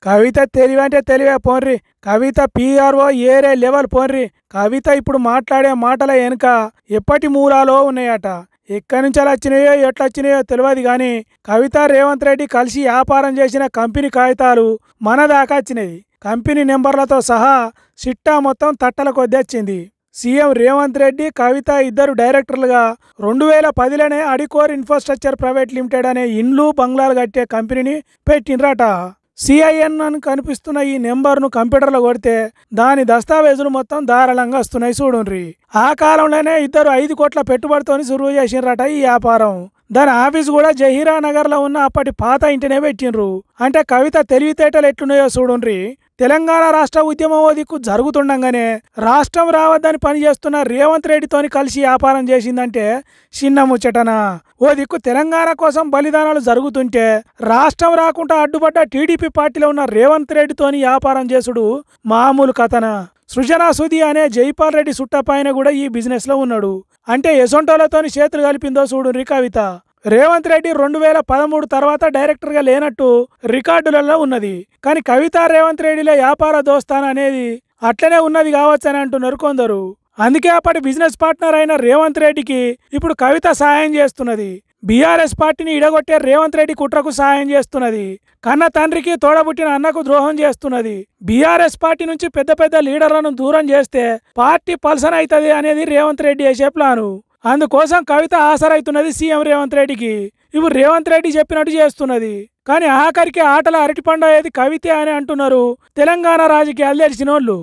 కవిత తెలివి అంటే తెలివే పోన్రి. కవిత పిఆర్ఓ ఏరే లెవెల్ పోన్రి. కవిత ఇప్పుడు మాట్లాడే మాటల వెనుక ఎప్పటి మూలాలో ఉన్నాయట. ఎక్కడి నుంచి అలా వచ్చినాయో ఎట్లా వచ్చినాయో తెలియదు కానీ కవిత రేవంత్ రెడ్డి కలిసి వ్యాపారం చేసిన కంపెనీ కాగితాలు మన దాకా వచ్చినాయి. కంపెనీ నెంబర్లతో సహా సిట్టా మొత్తం తట్టల కొద్ది వచ్చింది. సీఎం రేవంత్ రెడ్డి కవిత ఇద్దరు డైరెక్టర్లుగా 2010లోనే అడికోర్ ఇన్ఫ్రాస్ట్రక్చర్ ప్రైవేట్ లిమిటెడ్ అనే ఇండ్లు బంగ్లాలు కట్టే కంపెనీని పెట్టినరట. సిఐఎన్ అని కనిపిస్తున్న ఈ నెంబర్ను కంప్యూటర్లో కొడితే దాని దస్తావేజులు మొత్తం ధారాళంగా వస్తున్నాయి చూడుండ్రి. ఆ కాలంలోనే ఇద్దరు 5 కోట్ల పెట్టుబడితోని సురువు చేసినరట ఈ వ్యాపారం. దాని ఆఫీస్ కూడా జహీరా నగర్లో ఉన్న అప్పటి పాత ఇంటినే పెట్టినరు. అంటే కవిత తెలివితేటలు ఎట్లున్నాయో చూడుండ్రి. తెలంగాణ రాష్ట్ర ఉద్యమం ఓ దిక్కు జరుగుతుండగానే రాష్ట్రం రావద్దని పనిచేస్తున్న రేవంత్ రెడ్డితోని కలిసి వ్యాపారం చేసిందంటే చిన్న ముచ్చటనా? ఓ దిక్కు తెలంగాణ కోసం బలిదానాలు జరుగుతుంటే రాష్ట్రం రాకుండా అడ్డుపడ్డ టీడీపీ పార్టీలో ఉన్న రేవంత్ రెడ్డితోని వ్యాపారం చేసుడు మామూలు కథనా? సృజనా సుధి అనే జైపాల్ రెడ్డి సుట్టపైన కూడా ఈ బిజినెస్ లో ఉన్నాడు. అంటే ఎసొంటోలతోని చేతులు కలిపిందో చూడుండ్రి కవిత. రేవంత్ రెడ్డి 2013 తర్వాత డైరెక్టర్గా లేనట్టు రికార్డులలో ఉన్నది. కానీ కవిత రేవంత్ రెడ్డిలో వ్యాపార దోస్తాన్ అనేది అట్లనే ఉన్నది కావచ్చని అంటున్నారు కొందరు. అందుకే అప్పటి బిజినెస్ పార్ట్నర్ అయిన రేవంత్ రెడ్డికి ఇప్పుడు కవిత సాయం చేస్తున్నది. బీఆర్ఎస్ పార్టీని ఇడగొట్టే రేవంత్ రెడ్డి కుట్రకు సాయం చేస్తున్నది. కన్న తండ్రికి తోడబుట్టిన అన్నకు ద్రోహం చేస్తున్నది. బీఆర్ఎస్ పార్టీ నుంచి పెద్ద పెద్ద లీడర్లను దూరం చేస్తే పార్టీ పల్సన్ అవుతుంది అనేది రేవంత్ రెడ్డి వేసే ప్లాను. అందుకోసం కవిత ఆసరైతున్నది సీఎం రేవంత్ రెడ్డికి. ఇప్పుడు రేవంత్ రెడ్డి చెప్పినట్టు చేస్తున్నది. కానీ ఆఖరికి ఆటల అరటిపండు అయ్యేది కవితే అని అంటున్నారు తెలంగాణ రాజకీయాలు తెలిసినోళ్ళు.